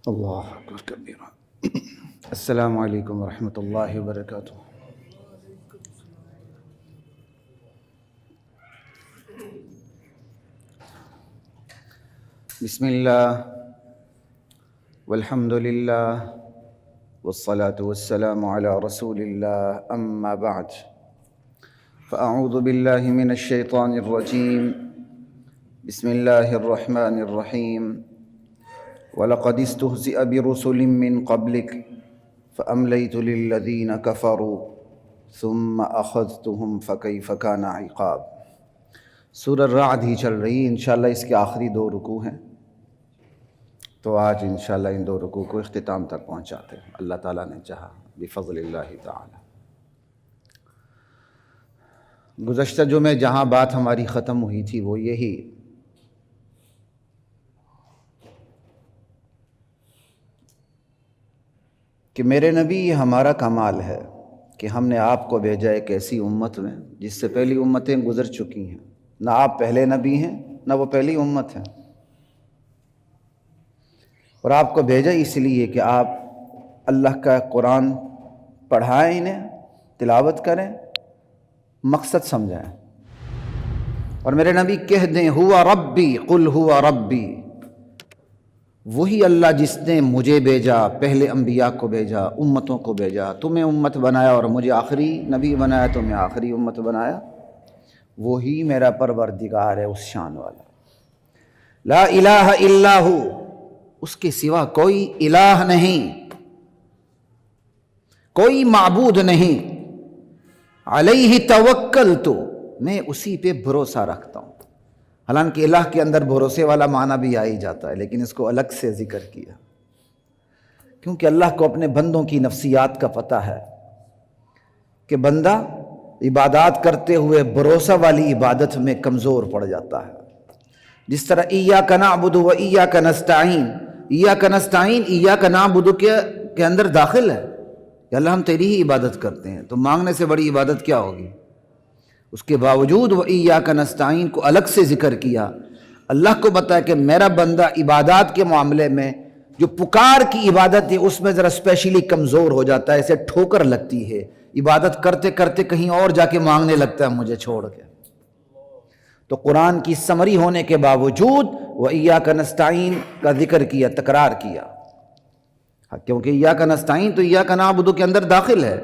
اللہ اکبر کبیرہ۔ السلام علیکم ورحمۃ اللہ وبرکاتہ۔ بسم اللہ والحمد للہ والصلاة والسلام علی رسول اللہ، اما بعد فاعوذ باللہ من الشیطان الرجیم، بسم اللہ الرحمن الرحیم۔ وَلَقَدِ اسْتُهْزِئَ بِرُسُلٍ مِّن قَبْلِكَ فَأَمْلَيْتُ لِلَّذِينَ كَفَرُوا ثُمَّ أَخَذْتُهُمْ فَكَيْفَ كَانَ عِقَابِ۔ سورہ الرعد ہی چل رہی ہے، انشاءاللہ اس کے آخری 2 رکوع ہیں، تو آج انشاءاللہ ان 2 رکوع کو اختتام تک پہنچاتے ہیں، اللہ تعالیٰ نے چاہا بفضل اللہ تعالی۔ گزشتہ جمعے جہاں بات ہماری ختم ہوئی تھی وہ یہی کہ میرے نبی یہ ہمارا کمال ہے کہ ہم نے آپ کو بھیجا ایک ایسی امت میں جس سے پہلی امتیں گزر چکی ہیں، نہ آپ پہلے نبی ہیں نہ وہ پہلی امت ہیں، اور آپ کو بھیجا اس لیے کہ آپ اللہ کا قرآن پڑھائیں، انہیں تلاوت کریں، مقصد سمجھائیں، اور میرے نبی کہہ دیں ہوا ربی قل ہوا ربی، وہی اللہ جس نے مجھے بھیجا، پہلے انبیاء کو بھیجا، امتوں کو بھیجا، تمہیں امت بنایا اور مجھے آخری نبی بنایا، تمہیں آخری امت بنایا، وہی میرا پروردگار ہے اس شان والا۔ لا الہ الا ہو، اس کے سوا کوئی الہ نہیں، کوئی معبود نہیں۔ علیہ توکلت، میں اسی پہ بھروسہ رکھتا ہوں۔ حالانکہ الہ کے اندر بھروسے والا معنی بھی آ ہی جاتا ہے، لیکن اس کو الگ سے ذکر کیا کیونکہ اللہ کو اپنے بندوں کی نفسیات کا پتہ ہے کہ بندہ عبادات کرتے ہوئے بھروسہ والی عبادت میں کمزور پڑ جاتا ہے۔ جس طرح ایاک نعبد و ایاک نستعین، ایاک نستعین ایاک نعبد کے اندر داخل ہے کہ اللہ ہم تیری ہی عبادت کرتے ہیں، تو مانگنے سے بڑی عبادت کیا ہوگی؟ اس کے باوجود وہ ایاک نستعین کو الگ سے ذکر کیا۔ اللہ کو بتایا کہ میرا بندہ عبادات کے معاملے میں جو پکار کی عبادت ہے اس میں ذرا اسپیشلی کمزور ہو جاتا ہے، اسے ٹھوکر لگتی ہے، عبادت کرتے کرتے کہیں اور جا کے مانگنے لگتا ہے مجھے چھوڑ کے۔ تو قرآن کی سمری ہونے کے باوجود وہ ایاک نستعین کا ذکر کیا، تکرار کیا، کیونکہ ایاک نستعین تو ایاک نعبد کے اندر داخل ہے۔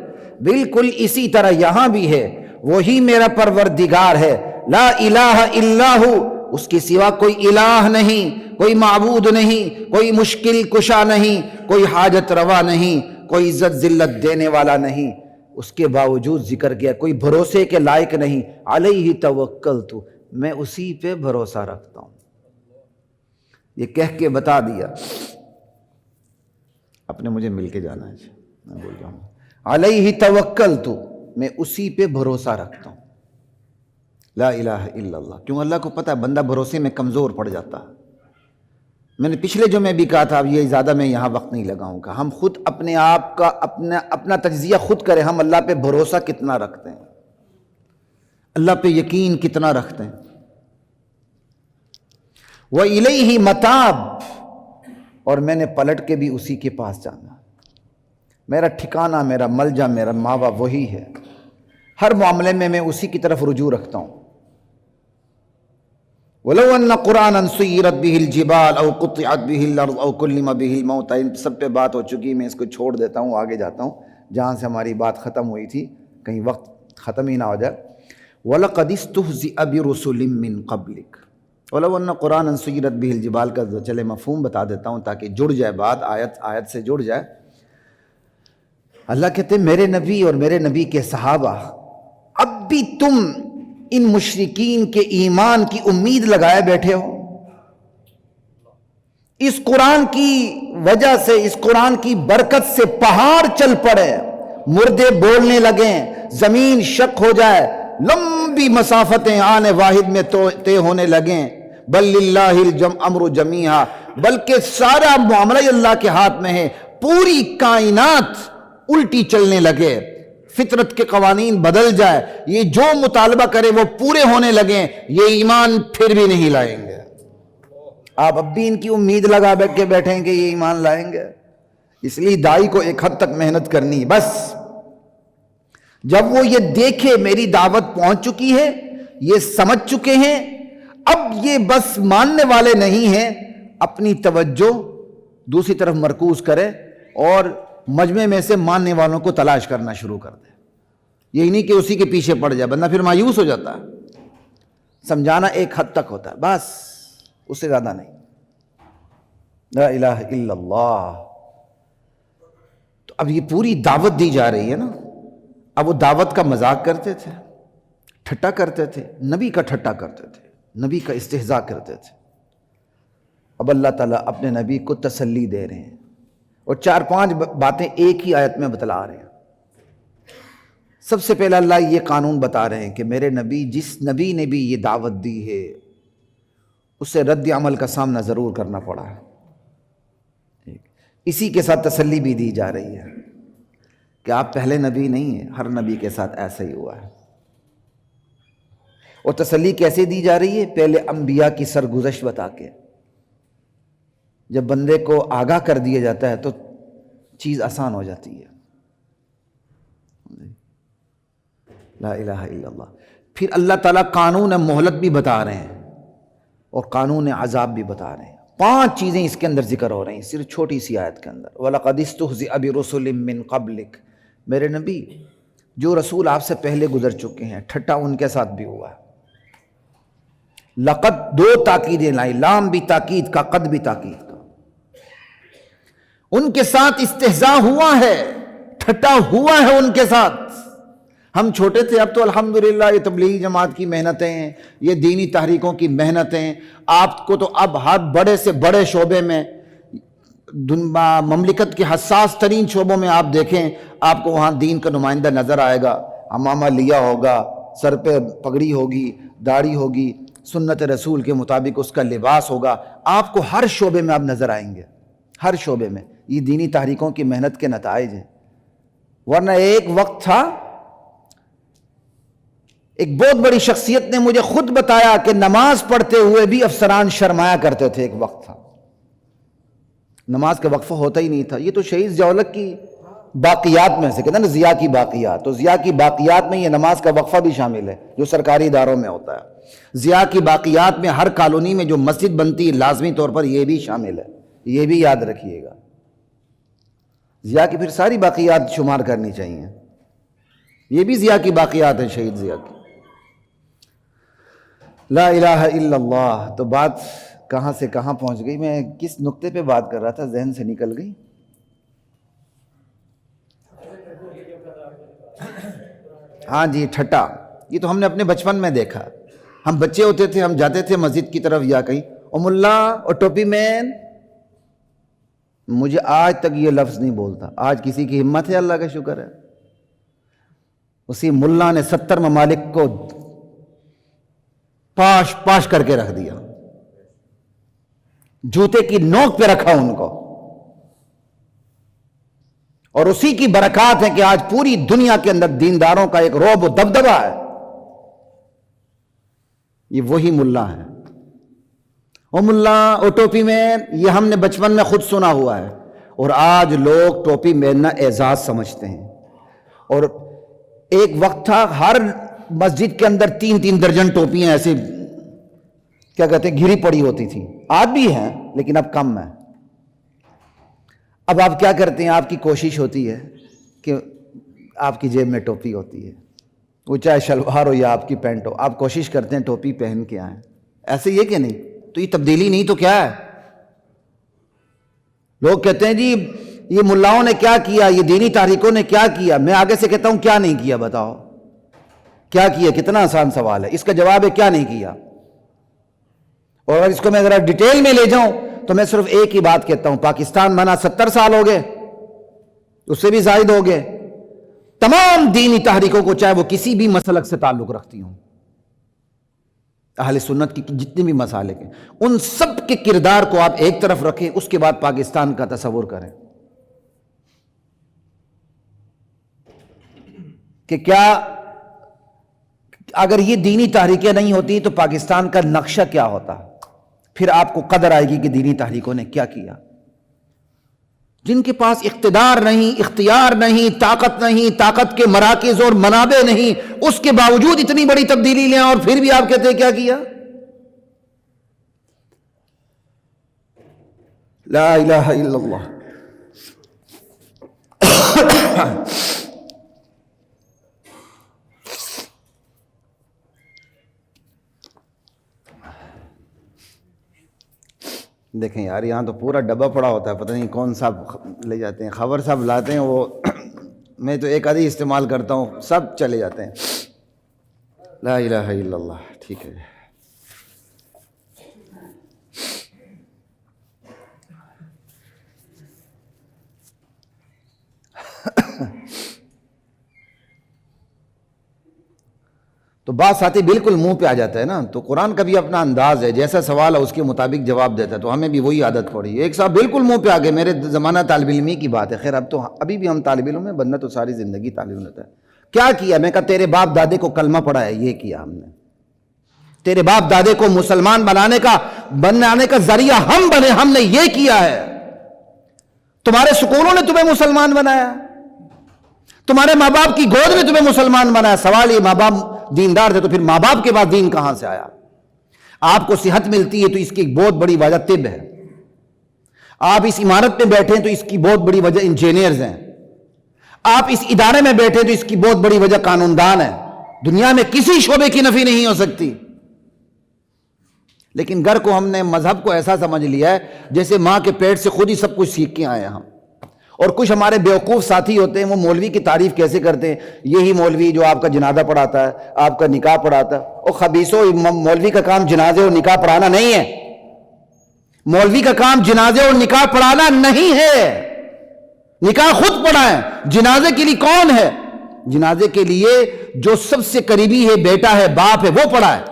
بالکل اسی طرح یہاں بھی ہے، وہی میرا پروردگار ہے، لا الہ الا ہو، اس کے سوا کوئی الہ نہیں، کوئی معبود نہیں، کوئی مشکل کشا نہیں، کوئی حاجت روا نہیں، کوئی عزت ذلت دینے والا نہیں۔ اس کے باوجود ذکر کیا کوئی بھروسے کے لائق نہیں۔ علیہ توکلت، میں اسی پہ بھروسہ رکھتا ہوں، یہ کہہ کے بتا دیا۔ اپنے مجھے مل کے جانا ہے، میں بول رہا ہوں علیہ توکلت، میں اسی پہ بھروسہ رکھتا ہوں، لا الہ الا اللہ۔ کیوں؟ اللہ کو پتہ ہے بندہ بھروسے میں کمزور پڑ جاتا ہے۔ میں نے پچھلے جو میں بھی کہا تھا، اب یہ زیادہ میں یہاں وقت نہیں لگاؤں گا، ہم خود اپنے آپ کا اپنا تجزیہ خود کریں، ہم اللہ پہ بھروسہ کتنا رکھتے ہیں، اللہ پہ یقین کتنا رکھتے ہیں۔ وَإِلَيْهِ مَتَابٌ، اور میں نے پلٹ کے بھی اسی کے پاس جانا، میرا ٹھکانہ، میرا ملجا، میرا ماوا وہی ہے، ہر معاملے میں اسی کی طرف رجوع رکھتا ہوں۔ وَلَوْ أَنَّ قُرْآنًا سُيِّرَتْ بِهِ الْجِبَالُ أَوْ قُطِّعَتْ بِهِ الْأَرْضُ أَوْ كُلِّمَ بِهِ الْمَوْتَىٰ، ان سب پہ بات ہو چکی، میں اس کو چھوڑ دیتا ہوں، آگے جاتا ہوں جہاں سے ہماری بات ختم ہوئی تھی، کہیں وقت ختم ہی نہ ہو جائے۔ وَلَقَدِ اسْتُهْزِئَ بِرُسُلٍ مِّن قَبْلِكَ، وَلَوْ أَنَّ قُرْآنًا سُيِّرَتْ بِهِ الْجِبَالُ کا چلے مفہوم بتا دیتا ہوں تاکہ جڑ جائے بات، آیت سے جڑ جائے۔ اللہ کہتے ہیں میرے نبی اور میرے نبی کے صحابہ، اب بھی تم ان مشرکین کے ایمان کی امید لگائے بیٹھے ہو، اس قرآن کی وجہ سے، اس قرآن کی برکت سے پہاڑ چل پڑے، مردے بولنے لگیں، زمین شق ہو جائے، لمبی مسافتیں آنے واحد میں طے ہونے لگیں۔ بل للہ الامر جمیعا، بلکہ سارا معاملہ ہی اللہ کے ہاتھ میں ہے، پوری کائنات الٹی چلنے لگے، فطرت کے قوانین بدل جائے، یہ جو مطالبہ کرے وہ پورے ہونے لگیں، یہ ایمان پھر بھی نہیں لائیں گے۔ آپ اب بھی ان کی امید لگا بیٹھ کے بیٹھیں کہ یہ ایمان لائیں گے. اس لیے داعی کو ایک حد تک محنت کرنی ہے. بس جب وہ یہ دیکھے میری دعوت پہنچ چکی ہے، یہ سمجھ چکے ہیں، اب یہ بس ماننے والے نہیں ہیں، اپنی توجہ دوسری طرف مرکوز کرے اور مجمع میں سے ماننے والوں کو تلاش کرنا شروع کر دے. یہی نہیں کہ اسی کے پیچھے پڑ جائے، بندہ پھر مایوس ہو جاتا ہے. سمجھانا ایک حد تک ہوتا ہے، بس اس سے زیادہ نہیں. لا الہ الا اللہ. تو اب یہ پوری دعوت دی جا رہی ہے نا. اب وہ دعوت کا مذاق کرتے تھے، ٹھٹا کرتے تھے، نبی کا ٹھٹا کرتے تھے، نبی کا استہزاء کرتے تھے. اب اللہ تعالیٰ اپنے نبی کو تسلی دے رہے ہیں اور 4-5 باتیں ایک ہی آیت میں بتلا رہے ہیں. سب سے پہلا اللہ یہ قانون بتا رہے ہیں کہ میرے نبی، جس نبی نے بھی یہ دعوت دی ہے اسے رد عمل کا سامنا ضرور کرنا پڑا ہے. اسی کے ساتھ تسلی بھی دی جا رہی ہے کہ آپ پہلے نبی نہیں ہیں، ہر نبی کے ساتھ ایسا ہی ہوا ہے. اور تسلی کیسے دی جا رہی ہے؟ پہلے انبیاء کی سرگزشت بتا کے. جب بندے کو آگاہ کر دیا جاتا ہے تو چیز آسان ہو جاتی ہے. لا الہ الا اللہ. پھر اللہ تعالیٰ قانون مہلت بھی بتا رہے ہیں اور قانون عذاب بھی بتا رہے ہیں. 5 چیزیں اس کے اندر ذکر ہو رہی ہیں صرف چھوٹی سی آیت کے اندر. وَلَقَدِ اسْتُهْزِئَ بِرُسُلٍ مِّن قَبْلِكَ. میرے نبی، جو رسول آپ سے پہلے گزر چکے ہیں ٹھٹا ان کے ساتھ بھی ہوا ہے. لقد 2 تاکیدیں لائی، لام بھی تاکید کا، قد بھی تاکید کا. ان کے ساتھ استہزاء ہوا ہے، ٹھٹا ہوا ہے ان کے ساتھ. ہم چھوٹے تھے، اب تو الحمدللہ یہ تبلیغی جماعت کی محنتیں ہیں، یہ دینی تحریکوں کی محنتیں. آپ کو تو اب ہر بڑے سے بڑے شعبے میں، مملکت کے حساس ترین شعبوں میں آپ دیکھیں، آپ کو وہاں دین کا نمائندہ نظر آئے گا. عمامہ لیا ہوگا، سر پہ پگڑی ہوگی، داڑھی ہوگی، سنت رسول کے مطابق اس کا لباس ہوگا. آپ کو ہر شعبے میں آپ نظر آئیں گے، ہر شعبے میں. یہ دینی تحریکوں کی محنت کے نتائج ہیں. ورنہ ایک وقت تھا، ایک بہت بڑی شخصیت نے مجھے خود بتایا کہ نماز پڑھتے ہوئے بھی افسران شرمایا کرتے تھے. ایک وقت تھا نماز کا وقفہ ہوتا ہی نہیں تھا. یہ تو شہید ضیاء کی باقیات میں سے کہتے ہیں نا، ضیاء کی باقیات. تو ضیاء کی باقیات میں یہ نماز کا وقفہ بھی شامل ہے جو سرکاری اداروں میں ہوتا ہے. ضیاء کی باقیات میں ہر کالونی میں جو مسجد بنتی ہے لازمی طور پر یہ بھی شامل ہے. یہ بھی یاد رکھیے گا. ضیاء کی پھر ساری باقیات شمار کرنی چاہیے. یہ بھی ضیاء کی باقیات ہیں، شہید ضیاء کی. لا الہ الا اللہ. تو بات کہاں سے کہاں پہنچ گئی؟ میں کس نقطے پہ بات کر رہا تھا، ذہن سے نکل گئی. ہاں جی، ٹھٹا. یہ تو ہم نے اپنے بچپن میں دیکھا. ہم بچے ہوتے تھے، ہم جاتے تھے مسجد کی طرف یا کہیں، او ملا، او ٹوپی مین. مجھے آج تک یہ لفظ نہیں بولتا. آج کسی کی ہمت ہے، اللہ کا شکر ہے. اسی ملا نے 70 ممالک کو پاش پاش کر کے رکھ دیا، جوتے کی نوک پہ رکھا ان کو. اور اسی کی برکات ہے کہ آج پوری دنیا کے اندر دینداروں کا ایک رعب و دبدبہ ہے. یہ وہی ملا ہے. او ملا، او ٹوپی مین، یہ ہم نے بچپن میں خود سنا ہوا ہے. اور آج لوگ ٹوپی میننا اعزاز سمجھتے ہیں. اور ایک وقت تھا ہر مسجد کے اندر 3-3 درجن ٹوپیاں ایسے کیا کہتے ہیں گھری پڑی ہوتی تھیں. آج بھی ہیں لیکن اب کم ہے. اب آپ کیا کرتے ہیں؟ آپ کی کوشش ہوتی ہے کہ آپ کی جیب میں ٹوپی ہوتی ہے، وہ چاہے شلوار ہو یا آپ کی پینٹ ہو، آپ کوشش کرتے ہیں ٹوپی پہن کے آئیں. ایسے یہ کہ نہیں؟ تو یہ تبدیلی نہیں تو کیا ہے؟ لوگ کہتے ہیں جی یہ ملاؤں نے کیا کیا، یہ دینی تحریکوں نے کیا کیا. میں آگے سے کہتا ہوں کیا نہیں کیا. بتاؤ کیا کیا؟ کتنا آسان سوال ہے. اس کا جواب ہے کیا نہیں کیا. اور اگر اس کو میں ذرا ڈیٹیل میں لے جاؤں تو میں صرف ایک ہی بات کہتا ہوں، پاکستان بنا 70 سال ہو گئے، اس سے بھی زائد ہو گئے. تمام دینی تحریکوں کو، چاہے وہ کسی بھی مسلک سے تعلق رکھتی ہوں، اہل سنت کی جتنے بھی مسالک ہیں، ان سب کے کردار کو آپ ایک طرف رکھیں، اس کے بعد پاکستان کا تصور کریں کہ کیا اگر یہ دینی تحریکیں نہیں ہوتی تو پاکستان کا نقشہ کیا ہوتا. پھر آپ کو قدر آئے گی کہ دینی تحریکوں نے کیا کیا. جن کے پاس اقتدار نہیں، اختیار نہیں، طاقت نہیں، طاقت کے مراکز اور منابع نہیں، اس کے باوجود اتنی بڑی تبدیلی لیں اور پھر بھی آپ کہتے ہیں کیا کیا. لا الہ الا اللہ. دیکھیں یار، یہاں تو پورا ڈبہ پڑا ہوتا ہے، پتہ نہیں کون سا لے جاتے ہیں. خبر صاحب لاتے ہیں، وہ میں تو ایک آدھی استعمال کرتا ہوں، سب چلے جاتے ہیں. لا الہ الا اللہ. ٹھیک ہے. تو بات ساتھی بالکل منہ پہ آ جاتا ہے نا. تو قرآن کا بھی اپنا انداز ہے، جیسا سوال ہے اس کے مطابق جواب دیتا ہے. تو ہمیں بھی وہی عادت پڑی. ایک صاحب بالکل منہ پہ آ گئے، میرے زمانہ طالب علمی کی بات ہے، خیر اب تو ابھی بھی ہم طالب علم ہیں، بندہ تو ساری زندگی طالب علم رہتا ہے. کیا کیا؟ میں کہا تیرے باپ دادے کو کلمہ پڑھا ہے، یہ کیا ہم نے. تیرے باپ دادے کو مسلمان بنانے کا ذریعہ ہم بنے، ہم نے یہ کیا ہے. تمہارے سکولوں نے تمہیں مسلمان بنایا، تمہارے ماں باپ کی گود میں تمہیں مسلمان بنایا. سوال یہ، ماں باپ دیندار تھے تو پھر ماں باپ کے بعد دین کہاں سے آیا؟ آپ کو صحت ملتی ہے تو اس کی ایک بہت بڑی وجہ طب ہے. آپ اس عمارت میں بیٹھے ہیں تو اس کی بہت بڑی وجہ انجینئرز ہیں. آپ اس ادارے میں بیٹھے تو اس کی بہت بڑی وجہ قانون دان ہے. دنیا میں کسی شعبے کی نفی نہیں ہو سکتی. لیکن گھر کو ہم نے مذہب کو ایسا سمجھ لیا ہے جیسے ماں کے پیٹ سے خود ہی سب کچھ سیکھ کے آئے ہیں ہم. اور کچھ ہمارے بیوقوف ساتھی ہوتے ہیں، وہ مولوی کی تعریف کیسے کرتے ہیں. یہی مولوی جو آپ کا جنازہ پڑھاتا ہے، آپ کا نکاح پڑھاتا ہے. اور خبیثوں، مولوی کا کام جنازے اور نکاح پڑھانا نہیں ہے. مولوی کا کام جنازے اور نکاح پڑھانا نہیں ہے. نکاح خود پڑھائیں. جنازے کے لیے کون ہے؟ جنازے کے لیے جو سب سے قریبی ہے، بیٹا ہے، باپ ہے، وہ پڑھائے.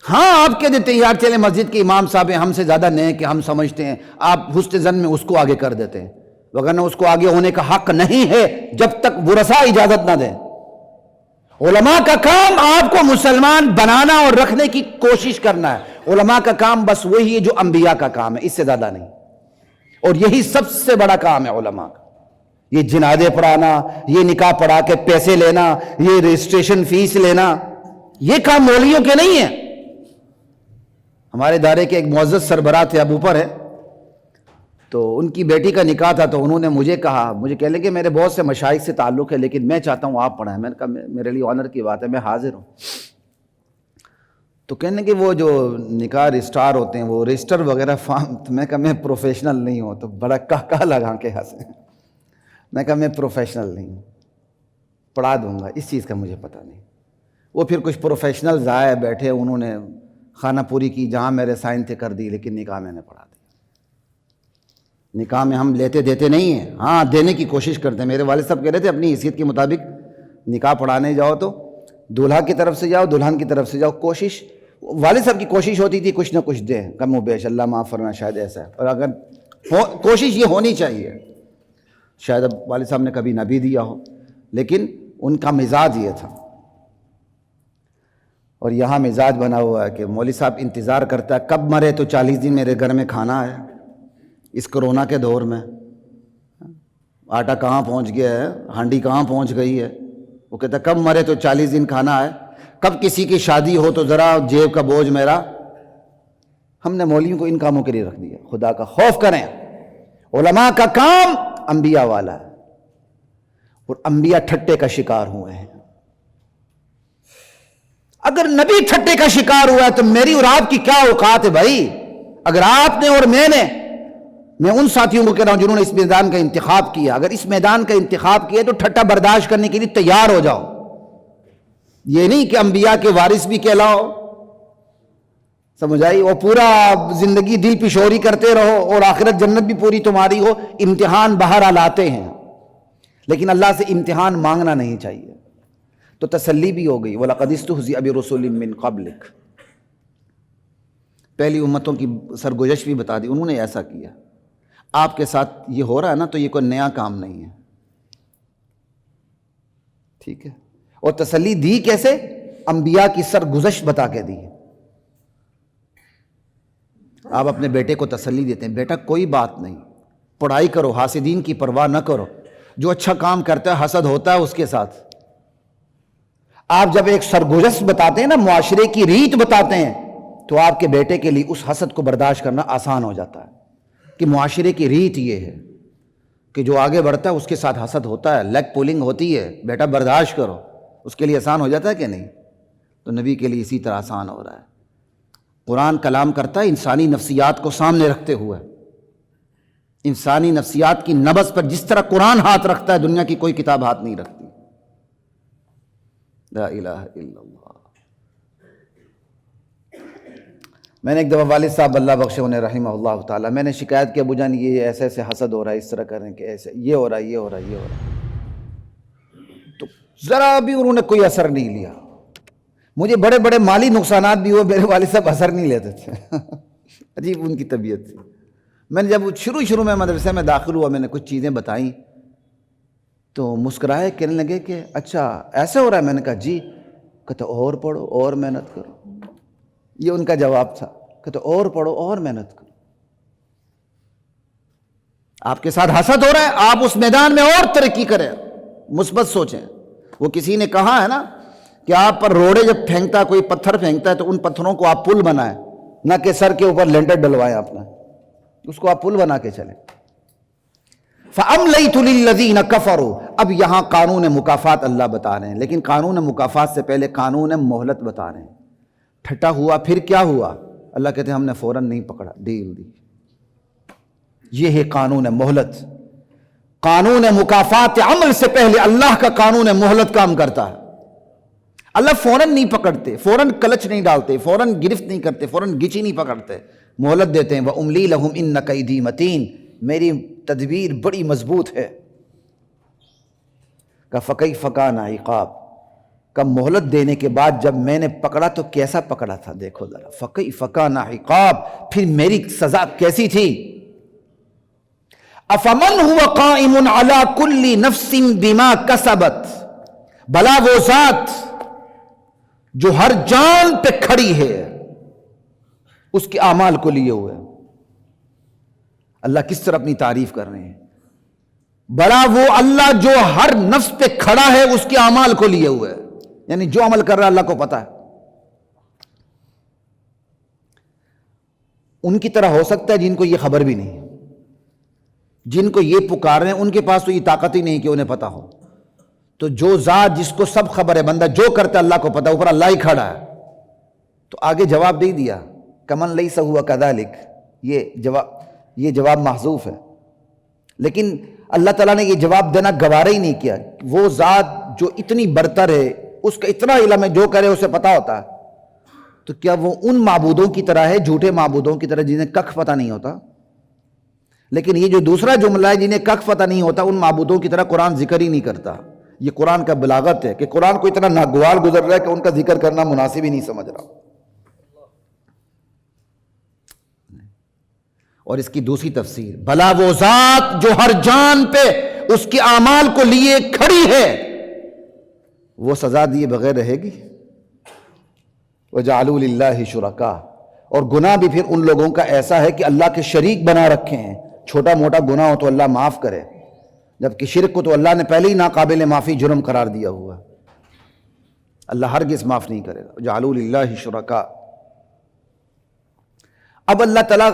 ہاں آپ کہہ دیتے ہیں یار چلے مسجد کے امام صاحب ہیں، ہم سے زیادہ نیک کہ ہم سمجھتے ہیں، آپ حسن ظن میں اس کو آگے کر دیتے ہیں. وگرنہ اس کو آگے ہونے کا حق نہیں ہے جب تک ورثاء اجازت نہ دیں. علماء کا کام آپ کو مسلمان بنانا اور رکھنے کی کوشش کرنا ہے. علماء کا کام بس وہی ہے جو انبیاء کا کام ہے، اس سے زیادہ نہیں. اور یہی سب سے بڑا کام ہے علماء کا. یہ جنازے پڑھانا، یہ نکاح پڑھا کے پیسے لینا، یہ رجسٹریشن فیس لینا، یہ کام مولویوں کے نہیں ہے. ہمارے ادارے کے ایک معزز سربراہ تھے، اب اوپر ہے، تو ان کی بیٹی کا نکاح تھا. تو انہوں نے مجھے کہا، مجھے کہنے کہ میرے بہت سے مشائخ سے تعلق ہے لیکن میں چاہتا ہوں آپ پڑھائیں. میں نے کہا میرے لیے آنر کی بات ہے، میں حاضر ہوں. تو کہنے کہ وہ جو نکاح رجسٹرار ہوتے ہیں وہ رجسٹر وغیرہ فارم، تو میں کہا میں پروفیشنل نہیں ہوں. تو بڑا کہا لگا کے ہنسے. میں کہا میں پروفیشنل نہیں ہوں، پڑھا دوں گا، اس چیز کا مجھے پتہ نہیں. وہ پھر کچھ پروفیشنلز آئے بیٹھے، انہوں نے خانہ پوری کی، جہاں میرے سائن تھے کر دی، لیکن نکاح میں نے پڑھا دیا. نکاح میں ہم لیتے دیتے نہیں ہیں، ہاں دینے کی کوشش کرتے ہیں. میرے والد صاحب کہہ رہے تھے اپنی حیثیت کے مطابق نکاح پڑھانے جاؤ تو دولہا کی طرف سے جاؤ، دلہن کی طرف سے جاؤ. کوشش والد صاحب کی کوشش ہوتی تھی کچھ نہ کچھ دیں، کم و بیش، اللہ معاف فرمائے، شاید ایسا ہے. اور اگر کوشش یہ ہونی چاہیے، شاید اب والد صاحب نے کبھی نہ بھی دیا ہو، لیکن ان کا مزاج یہ تھا. اور یہاں مزاج بنا ہوا ہے کہ مولوی صاحب انتظار کرتا ہے کب مرے تو 40 دن میرے گھر میں کھانا ہے. اس کرونا کے دور میں آٹا کہاں پہنچ گیا ہے، ہانڈی کہاں پہنچ گئی ہے. وہ کہتا ہے کب مرے تو 40 دن کھانا ہے، کب کسی کی شادی ہو تو ذرا جیب کا بوجھ میرا. ہم نے مولویوں کو ان کاموں کے لیے رکھ دیا. خدا کا خوف کریں. علماء کا کام انبیاء والا ہے، اور انبیاء ٹھٹے کا شکار ہوئے ہیں. اگر نبی ٹھٹے کا شکار ہوا ہے تو میری اور آپ کی کیا اوقات ہے بھائی. اگر آپ نے اور میں ان ساتھیوں کو کہہ رہا ہوں جنہوں نے اس میدان کا انتخاب کیا، اگر اس میدان کا انتخاب کیا تو ٹھٹا برداشت کرنے کے لیے تیار ہو جاؤ. یہ نہیں کہ انبیاء کے وارث بھی کہلاؤ، سمجھ آئی، اور پورا زندگی دل پشوری کرتے رہو اور آخرت جنت بھی پوری تمہاری ہو. امتحان بہرحال آتے ہیں، لیکن اللہ سے امتحان مانگنا نہیں چاہیے. تو تسلی بھی ہو گئی. وَلَقَدِ اسْتُهْزِئَ بِرُسُلٍ مِّن قَبْلِكَ، پہلی امتوں کی سرگزشت بھی بتا دی، انہوں نے ایسا کیا. آپ کے ساتھ یہ ہو رہا ہے نا، تو یہ کوئی نیا کام نہیں ہے. ٹھیک ہے. اور تسلی دی کیسے؟ انبیاء کی سرگزشت بتا کے دی. آپ اپنے بیٹے کو تسلی دیتے ہیں، بیٹا کوئی بات نہیں، پڑھائی کرو، حاسدین کی پرواہ نہ کرو، جو اچھا کام کرتا ہے حسد ہوتا ہے اس کے ساتھ۔ آپ جب ایک سرگزشت بتاتے ہیں نا، معاشرے کی ریت بتاتے ہیں، تو آپ کے بیٹے کے لیے اس حسد کو برداشت کرنا آسان ہو جاتا ہے کہ معاشرے کی ریت یہ ہے کہ جو آگے بڑھتا ہے اس کے ساتھ حسد ہوتا ہے، لیگ پولنگ ہوتی ہے، بیٹا برداشت کرو، اس کے لیے آسان ہو جاتا ہے کہ نہیں؟ تو نبی کے لیے اسی طرح آسان ہو رہا ہے۔ قرآن کلام کرتا ہے انسانی نفسیات کو سامنے رکھتے ہوئے، انسانی نفسیات کی نبض پر جس طرح قرآن ہاتھ رکھتا ہے دنیا کی کوئی کتاب ہاتھ نہیں رکھتی۔ لا الہ الا اللہ۔ میں نے ایک دفعہ والد صاحب اللہ بخشے انہیں رحمہ اللہ تعالیٰ، میں نے شکایت کی ابو جان یہ ایسے ایسے حسد ہو رہا ہے، اس طرح کریں کہ ایسے یہ ہو رہا ہے، یہ ہو رہا ہے، یہ ہو رہا ہے، تو ذرا بھی انہوں نے کوئی اثر نہیں لیا۔ مجھے بڑے بڑے مالی نقصانات بھی ہوئے، میرے والد صاحب اثر نہیں لیتے تھے۔ عجیب ان کی طبیعت تھی۔ میں نے جب شروع میں مدرسے میں داخل ہوا، میں نے کچھ چیزیں بتائیں تو مسکرائے، کہنے لگے کہ اچھا ایسے ہو رہا ہے؟ میں نے کہا جی۔ کہتے اور پڑھو اور محنت کرو، یہ ان کا جواب تھا۔ کہتے اور پڑھو اور محنت کرو، آپ کے ساتھ حسد ہو رہا ہے، آپ اس میدان میں اور ترقی کریں، مثبت سوچیں۔ وہ کسی نے کہا ہے نا کہ آپ پر روڑے جب پھینکتا ہے، کوئی پتھر پھینکتا ہے تو ان پتھروں کو آپ پل بنائیں، نہ کہ سر کے اوپر لینٹر ڈلوائیں اپنا، اس کو آپ پل بنا کے چلیں۔ فَأَمْلَيْتُ لِلَّذِينَ كَفَرُوا۔ اب یہاں قانون مکافات اللہ بتا رہے ہیں، لیکن قانون مکافات سے پہلے قانون مہلت بتا رہے ہیں۔ ٹھٹا ہوا پھر کیا ہوا؟ اللہ کہتے ہیں ہم نے فوراً نہیں پکڑا، ڈیل دی۔ یہ ہے قانون مہلت۔ قانون مکافات عمل سے پہلے اللہ کا قانون مہلت کام کرتا ہے۔ اللہ فوراً نہیں پکڑتے، فوراً کلچ نہیں ڈالتے، فوراً گرفت نہیں کرتے، فوراً گچی نہیں پکڑتے، مہلت دیتے ہیں۔ وَأُمْلِي لَهُمْ إِنَّ كَيْدِي مَتِينٌ، میری تدبیر بڑی مضبوط ہے۔ کہ فَكَيْفَ كَانَ عِقَابِ، کہ مہلت دینے کے بعد جب میں نے پکڑا تو کیسا پکڑا تھا، دیکھو ذرا۔ فَكَيْفَ كَانَ عِقَابِ، پھر میری سزا کیسی تھی۔ أَفَمَنْ هُوَ قَائِمٌ عَلَى كُلِّ نَفْسٍ بِمَا كَسَبَتْ، بھلا وہ ذات جو ہر جان پہ کھڑی ہے اس کے اعمال کو لیے ہوئے۔ اللہ کس طرح اپنی تعریف کر رہے ہیں، بڑا وہ اللہ جو ہر نفس پہ کھڑا ہے اس کے اعمال کو لیے ہوئے، یعنی جو عمل کر رہا ہے اللہ کو پتا ہے۔ ان کی طرح ہو سکتا ہے جن کو یہ خبر بھی نہیں، جن کو یہ پکار رہے ہیں ان کے پاس تو یہ طاقت ہی نہیں کہ انہیں پتا ہو۔ تو جو ذات جس کو سب خبر ہے، بندہ جو کرتا ہے اللہ کو پتا، اوپر اللہ ہی کھڑا ہے، تو آگے جواب دے دیا کمن لیس ہوا کذالک، یہ جواب محذوف ہے۔ لیکن اللہ تعالیٰ نے یہ جواب دینا گوارا ہی نہیں کیا۔ وہ ذات جو اتنی برتر ہے، اس کا اتنا علم ہے، جو کرے اسے پتا ہوتا ہے، تو کیا وہ ان معبودوں کی طرح ہے، جھوٹے معبودوں کی طرح جنہیں ککھ پتہ نہیں ہوتا؟ لیکن یہ جو دوسرا جملہ ہے جنہیں ککھ پتہ نہیں ہوتا، ان معبودوں کی طرح قرآن ذکر ہی نہیں کرتا۔ یہ قرآن کا بلاغت ہے کہ قرآن کو اتنا ناگوار گزر رہا ہے کہ ان کا ذکر کرنا مناسب ہی نہیں سمجھ رہا۔ اور اس کی دوسری تفسیر، بھلا وہ ذات جو ہر جان پہ اس کے اعمال کو لیے کھڑی ہے، وہ سزا دیے بغیر رہے گی؟ وَجَعَلُوا لِلَّهِ شُرَكَاءَ، اور گناہ بھی پھر ان لوگوں کا ایسا ہے کہ اللہ کے شریک بنا رکھے ہیں۔ چھوٹا موٹا گناہ ہو تو اللہ معاف کرے، جبکہ شرک کو تو اللہ نے پہلے ہی ناقابل معافی جرم قرار دیا ہوا، اللہ ہرگز معاف نہیں کرے گا۔ جعلوا للہ شرکاء۔ اب اللہ تعالیٰ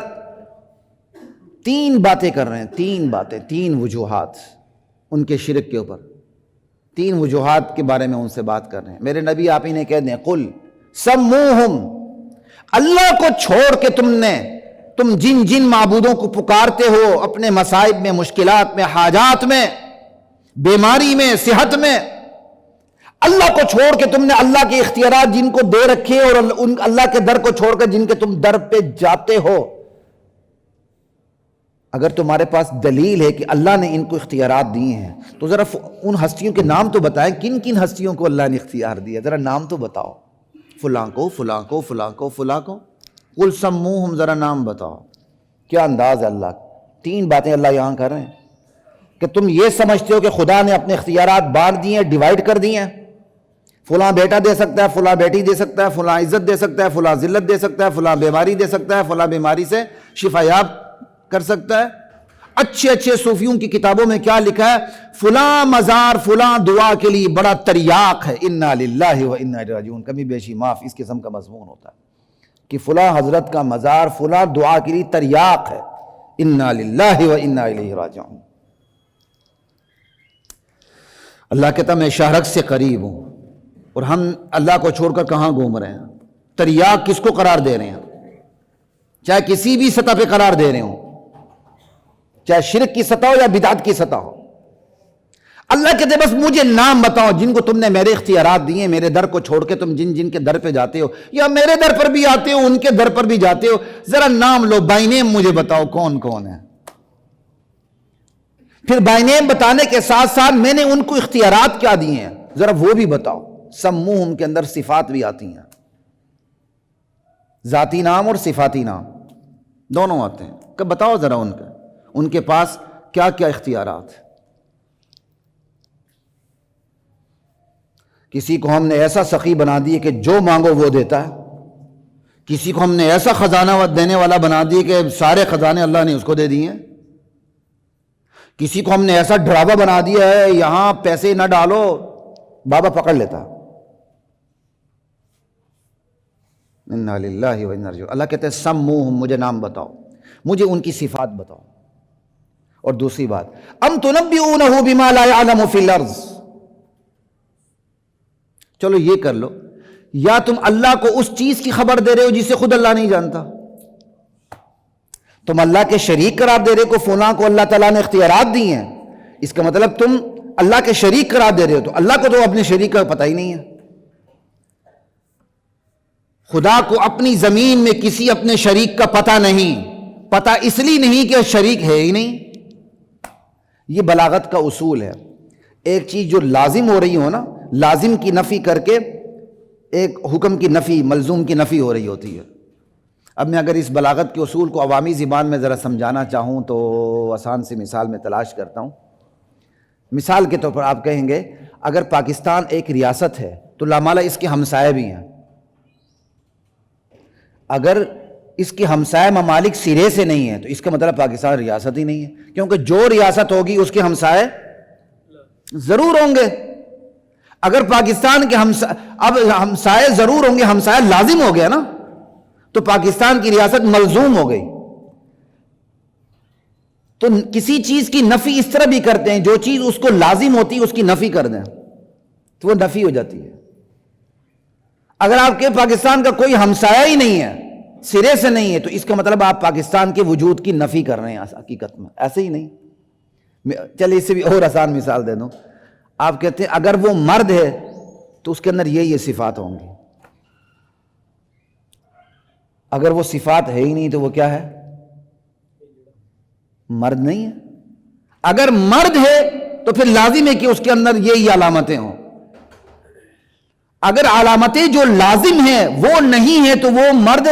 تین باتیں کر رہے ہیں، تین باتیں، تین وجوہات ان کے شرک کے اوپر، تین وجوہات کے بارے میں ان سے بات کر رہے ہیں۔ میرے نبی آپ ہی نے کہہ دیں قل سموہم، اللہ کو چھوڑ کے تم جن جن معبودوں کو پکارتے ہو اپنے مصائب میں، مشکلات میں، حاجات میں، بیماری میں، صحت میں، اللہ کو چھوڑ کے تم نے اللہ کے اختیارات جن کو دے رکھے اور اللہ کے در کو چھوڑ کر جن کے تم در پہ جاتے ہو، اگر تمہارے پاس دلیل ہے کہ اللہ نے ان کو اختیارات دیے ہیں تو ذرا ان ہستیوں کے نام تو بتائیں، کن کن ہستیوں کو اللہ نے اختیار دیا، ذرا نام تو بتاؤ، فلاں کو فلاں کو فلاں کو فلاں کو، قل سموہم، ذرا نام بتاؤ۔ کیا انداز ہے اللہ، تین باتیں اللہ یہاں کر رہے ہیں کہ تم یہ سمجھتے ہو کہ خدا نے اپنے اختیارات بانٹ دیے ہیں، ڈیوائیڈ کر دیے ہیں، فلاں بیٹا دے سکتا ہے، فلاں بیٹی دے سکتا ہے، فلاں عزت دے سکتا ہے، فلاں ذلت دے سکتا ہے، فلاں بیماری دے سکتا ہے، فلاں بیماری سے شفا یاب کر سکتا ہے۔ اچھے اچھے صوفیوں کی کتابوں میں کیا لکھا ہے؟ فلاں مزار فلاں دعا کے لیے بڑا تریاق ہے، انا للہ و انا الیہ راجعون، کمی بیشی معاف، اس قسم کا مضمون ہوتا ہے کہ فلاں حضرت کا مزار فلاں دعا کے لیے تریاق ہے، انا للہ و انا الیہ راجعون۔ اللہ کہتا میں شہرک سے قریب ہوں، اور ہم اللہ کو چھوڑ کر کہاں گھوم رہے ہیں؟ تریاق کس کو قرار دے رہے ہیں؟ چاہے کسی بھی سطح پہ قرار دے رہے ہوں، چاہے شرک کی سطح ہو یا بدعت کی سطح ہو۔ اللہ کہتے بس مجھے نام بتاؤ جن کو تم نے میرے اختیارات دیے، میرے در کو چھوڑ کے تم جن جن کے در پہ جاتے ہو، یا میرے در پر بھی آتے ہو ان کے در پر بھی جاتے ہو، ذرا نام لو، بائی نیم مجھے بتاؤ کون کون ہے۔ پھر بائی نیم بتانے کے ساتھ ساتھ میں نے ان کو اختیارات کیا دیے ہیں ذرا وہ بھی بتاؤ۔ سموہم کے اندر صفات بھی آتی ہیں، ذاتی نام اور صفاتی نام دونوں آتے ہیں، کہ بتاؤ ذرا ان کے پاس کیا کیا اختیارات ہیں۔ کسی کو ہم نے ایسا سخی بنا دیے کہ جو مانگو وہ دیتا ہے، کسی کو ہم نے ایسا خزانہ دینے والا بنا دیے کہ سارے خزانے اللہ نے اس کو دے دیے ہیں، کسی کو ہم نے ایسا ڈراوا بنا دیا ہے یہاں پیسے نہ ڈالو بابا پکڑ لیتا۔ انا للہ و انا الیہ راجعون۔ اللہ کہتے ہیں سموہم، مجھے نام بتاؤ، مجھے ان کی صفات بتاؤ۔ اور دوسری بات، ام تنبئونہ بما لا یعلم فی الارض، چلو یہ کر لو، یا تم اللہ کو اس چیز کی خبر دے رہے ہو جسے خود اللہ نہیں جانتا، تم اللہ کے شریک قرار دے رہے ہو کہ فلاں کو اللہ تعالیٰ نے اختیارات دی ہیں، اس کا مطلب تم اللہ کے شریک قرار دے رہے ہو، تو اللہ کو تو اپنے شریک کا پتہ ہی نہیں ہے۔ خدا کو اپنی زمین میں کسی اپنے شریک کا پتہ نہیں، پتہ اس لیے نہیں کہ شریک ہے ہی نہیں۔ یہ بلاغت کا اصول ہے، ایک چیز جو لازم ہو رہی ہو نا، لازم کی نفی کر کے ایک حکم کی نفی، ملزوم کی نفی ہو رہی ہوتی ہے۔ اب میں اگر اس بلاغت کے اصول کو عوامی زبان میں ذرا سمجھانا چاہوں تو آسان سی مثال میں تلاش کرتا ہوں۔ مثال کے طور پر آپ کہیں گے اگر پاکستان ایک ریاست ہے تو لامالا اس کے ہمسائے بھی ہیں، اگر اس کے ہمسائے ممالک سرے سے نہیں ہیں تو اس کا مطلب پاکستان ریاست ہی نہیں ہے، کیونکہ جو ریاست ہوگی اس کے ہمسائے ضرور ہوں گے۔ اگر پاکستان کے اب ہمسائے ضرور ہوں گے، ہمسائے لازم ہو گیا نا، تو پاکستان کی ریاست ملزوم ہو گئی۔ تو کسی چیز کی نفی اس طرح بھی کرتے ہیں، جو چیز اس کو لازم ہوتی ہے اس کی نفی کر دیں تو وہ نفی ہو جاتی ہے۔ اگر آپ کے پاکستان کا کوئی ہمسایہ ہی نہیں ہے، سرے سے نہیں ہے، تو اس کا مطلب آپ پاکستان کے وجود کی نفی کر رہے ہیں حقیقت میں، ایسے ہی نہیں۔ چلیے اس سے بھی اور آسان مثال دے دوں، آپ کہتے ہیں اگر وہ مرد ہے تو اس کے اندر یہ صفات ہوں گی، اگر وہ صفات ہے ہی نہیں تو وہ کیا ہے؟ مرد نہیں ہے۔ اگر مرد ہے تو پھر لازم ہے کہ اس کے اندر یہی علامتیں ہوں، اگر علامتیں جو لازم ہیں وہ نہیں ہیں تو وہ مرد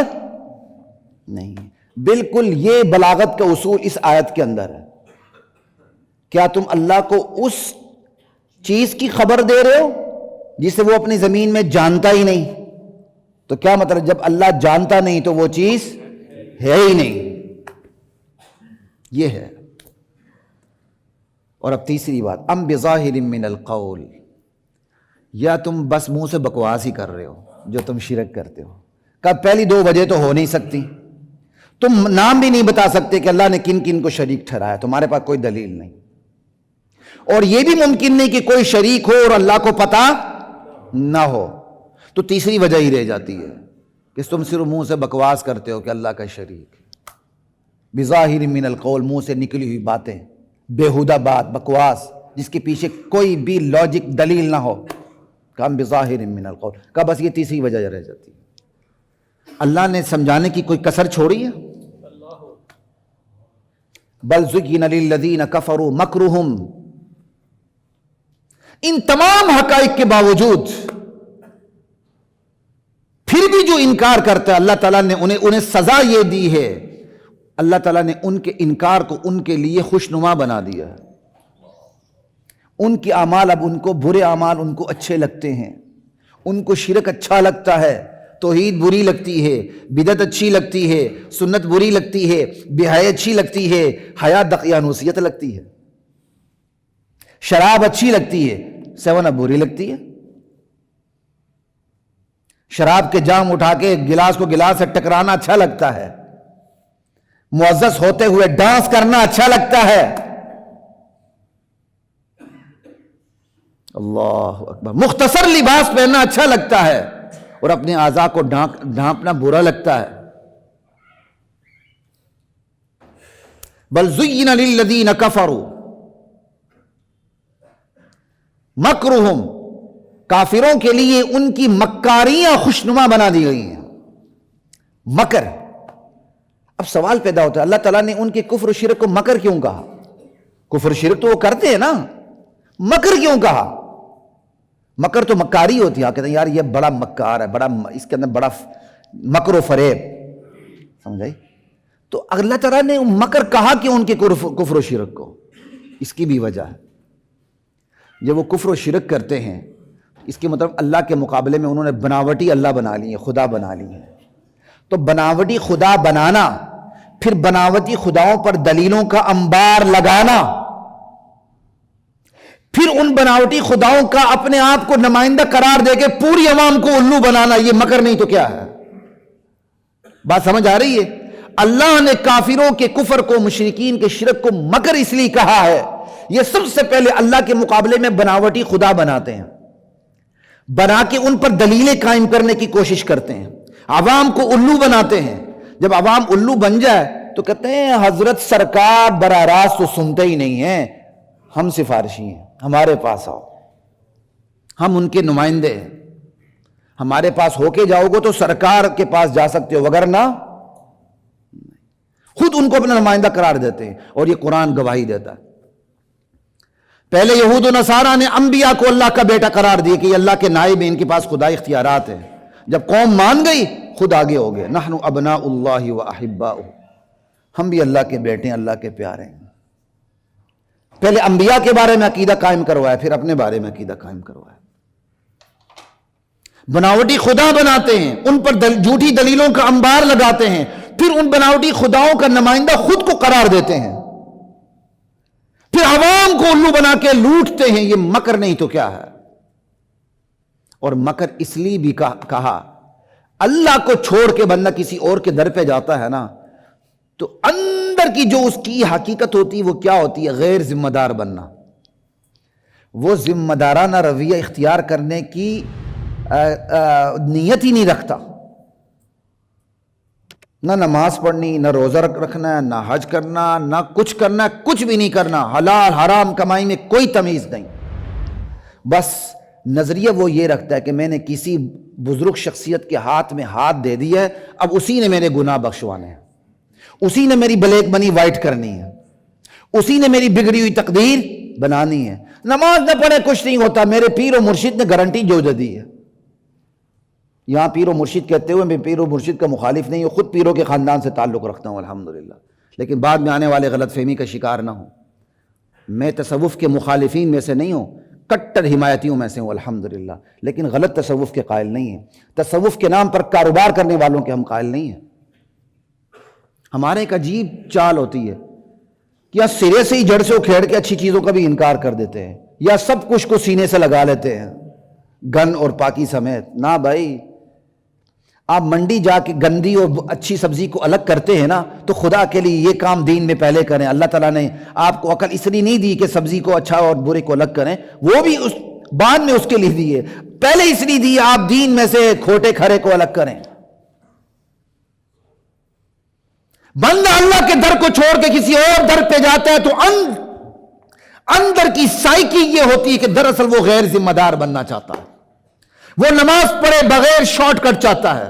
نہیں ہے۔ بالکل یہ بلاغت کا اصول اس آیت کے اندر ہے۔ کیا تم اللہ کو اس چیز کی خبر دے رہے ہو جسے وہ اپنی زمین میں جانتا ہی نہیں؟ تو کیا مطلب جب اللہ جانتا نہیں تو وہ چیز ہے ہی نہیں، یہ ہے۔ اور اب تیسری بات، ام بظاہر من القول، یا تم بس منہ سے بکواس ہی کر رہے ہو جو تم شرک کرتے ہو۔ کب پہلی دو وجہ تو ہو نہیں سکتی، تم نام بھی نہیں بتا سکتے کہ اللہ نے کن کن کو شریک ٹھہرایا، تمہارے پاس کوئی دلیل نہیں، اور یہ بھی ممکن نہیں کہ کوئی شریک ہو اور اللہ کو پتہ نہ ہو، تو تیسری وجہ ہی رہ جاتی ہے کہ تم صرف منہ سے بکواس کرتے ہو کہ اللہ کا شریک۔ بظاہر من القول، منہ سے نکلی ہوئی باتیں، بیہودہ بات، بکواس جس کے پیچھے کوئی بھی لاجک دلیل نہ ہو، کام بظاہر من القول کا، بس یہ تیسری وجہ رہ جاتی ہے۔ اللہ نے سمجھانے کی کوئی کسر چھوڑی ہے؟ بل زین للذین کفروا مکرہم، ان تمام حقائق کے باوجود پھر بھی جو انکار کرتا ہے اللہ تعالیٰ نے انہیں سزا یہ دی ہے، اللہ تعالیٰ نے ان کے انکار کو ان کے لیے خوشنما بنا دیا ہے۔ ان کے اعمال اب ان کو برے اعمال ان کو اچھے لگتے ہیں، ان کو شرک اچھا لگتا ہے، توحید بری لگتی ہے، بدعت اچھی لگتی ہے، سنت بری لگتی ہے، بے حیائی اچھی لگتی ہے، حیا دقیانوسیت لگتی ہے، شراب اچھی لگتی ہے، 7 اپ بری لگتی ہے، شراب کے جام اٹھا کے گلاس کو گلاس سے ٹکرانا اچھا لگتا ہے، معزز ہوتے ہوئے ڈانس کرنا اچھا لگتا ہے، اللہ اکبر، مختصر لباس پہننا اچھا لگتا ہے، اور اپنے اعضاء کو ڈھانپنا برا لگتا ہے۔ بل زین للذین کفروا مکرہم، کافروں کے لیے ان کی مکاریاں خوشنما بنا دی گئی ہیں۔ مکر، اب سوال پیدا ہوتا ہے اللہ تعالیٰ نے ان کے کفر و شرک کو مکر کیوں کہا؟ کفر و شرک تو وہ کرتے ہیں نا، مکر کیوں کہا؟ مکر تو مکاری ہوتی ہے، کہتے ہیں یار یہ بڑا مکار ہے، بڑا اس کے اندر بڑا مکر و فریب، سمجھائی؟ تو اللہ تعالیٰ نے مکر کہا کہ ان کے کفر و شرک کو، اس کی بھی وجہ ہے، جب وہ کفر و شرک کرتے ہیں اس کے مطلب اللہ کے مقابلے میں انہوں نے بناوٹی اللہ بنا لی ہے، خدا بنا لی ہے۔ تو بناوٹی خدا بنانا، پھر بناوٹی خداؤں پر دلیلوں کا انبار لگانا، پھر ان بناوٹی خداؤں کا اپنے آپ کو نمائندہ قرار دے کے پوری عوام کو الو بنانا، یہ مکر نہیں تو کیا ہے؟ بات سمجھ آ رہی ہے؟ اللہ نے کافروں کے کفر کو، مشرکین کے شرک کو مکر اس لیے کہا ہے، یہ سب سے پہلے اللہ کے مقابلے میں بناوٹی خدا بناتے ہیں، بنا کے ان پر دلیلیں قائم کرنے کی کوشش کرتے ہیں، عوام کو الو بناتے ہیں۔ جب عوام الو بن جائے تو کہتے ہیں حضرت سرکار براہ راست تو سنتے ہی نہیں ہیں، ہم سفارشی ہیں، ہمارے پاس آؤ، ہم ان کے نمائندے ہیں، ہمارے پاس ہو کے جاؤ گے تو سرکار کے پاس جا سکتے ہو، وگرنہ خود ان کو اپنا نمائندہ قرار دیتے ہیں، اور یہ قرآن گواہی دیتا ہے۔ پہلے یہود و نصارہ نے انبیاء کو اللہ کا بیٹا قرار دیا کہ یہ اللہ کے نائب ہیں، ان کے پاس خدائی اختیارات ہیں۔ جب قوم مان گئی خود آگے ہو گئے، نحن ابناء اللہ و احباؤہ، ہم بھی اللہ کے بیٹے ہیں، اللہ کے پیارے ہیں۔ پہلے انبیاء کے بارے میں عقیدہ قائم کروایا، پھر اپنے بارے میں عقیدہ قائم کروایا۔ بناوٹی خدا بناتے ہیں، ان پر جھوٹی دلیلوں کا انبار لگاتے ہیں، پھر ان بناوٹی خداؤں کا نمائندہ خود کو قرار دیتے ہیں، پھر عوام کو الو بنا کے لوٹتے ہیں۔ یہ مکر نہیں تو کیا ہے؟ اور مکر اس لیے بھی کہا، اللہ کو چھوڑ کے بندہ کسی اور کے در پہ جاتا ہے نا، تو اندر کی جو اس کی حقیقت ہوتی ہے وہ کیا ہوتی ہے؟ غیر ذمہ دار بننا۔ وہ ذمہ دارانہ رویہ اختیار کرنے کی نیت ہی نہیں رکھتا، نہ نماز پڑھنی، نہ روزہ رکھنا، نہ حج کرنا، نہ کچھ کرنا، کچھ بھی نہیں کرنا، حلال حرام کمائی میں کوئی تمیز نہیں۔ بس نظریہ وہ یہ رکھتا ہے کہ میں نے کسی بزرگ شخصیت کے ہاتھ میں ہاتھ دے دیا ہے، اب اسی نے میرے گناہ بخشوانے ہیں، اسی نے میری بلیک منی وائٹ کرنی ہے، اسی نے میری بگڑی ہوئی تقدیر بنانی ہے۔ نماز نہ پڑھے کچھ نہیں ہوتا، میرے پیر و مرشد نے گارنٹی جو دی ہے۔ یہاں پیر و مرشد کہتے ہوئے میں پیر و مرشد کا مخالف نہیں ہوں، خود پیروں کے خاندان سے تعلق رکھتا ہوں الحمدللہ، لیکن بعد میں آنے والے غلط فہمی کا شکار نہ ہوں۔ میں تصوف کے مخالفین میں سے نہیں ہوں، کٹر حمایتیوں میں سے ہوں الحمدللہ، لیکن غلط تصوف کے قائل نہیں ہیں۔ تصوف کے نام پر کاروبار کرنے والوں کے ہم قائل نہیں ہیں۔ ہمارے ایک عجیب چال ہوتی ہے کہ یا سرے سے ہی جڑ سے اکھیڑ کے اچھی چیزوں کا بھی انکار کر دیتے ہیں، یا سب کچھ کو سینے سے لگا لیتے ہیں گن اور پاکی سمیت۔ نہ بھائی، آپ منڈی جا کے گندی اور اچھی سبزی کو الگ کرتے ہیں نا، تو خدا کے لیے یہ کام دین میں پہلے کریں۔ اللہ تعالیٰ نے آپ کو عقل اس لیے نہیں دی کہ سبزی کو اچھا اور برے کو الگ کریں، وہ بھی بعد میں اس کے لیے دی ہے، پہلے اس لیے دی آپ دین میں سے کھوٹے کھرے کو الگ کریں۔ بندہ اللہ کے در کو چھوڑ کے کسی اور در پہ جاتا ہے تو اندر کی سائیکی یہ ہوتی ہے کہ دراصل وہ غیر ذمہ دار بننا چاہتا ہے، وہ نماز پڑھے بغیر شارٹ کٹ چاہتا ہے،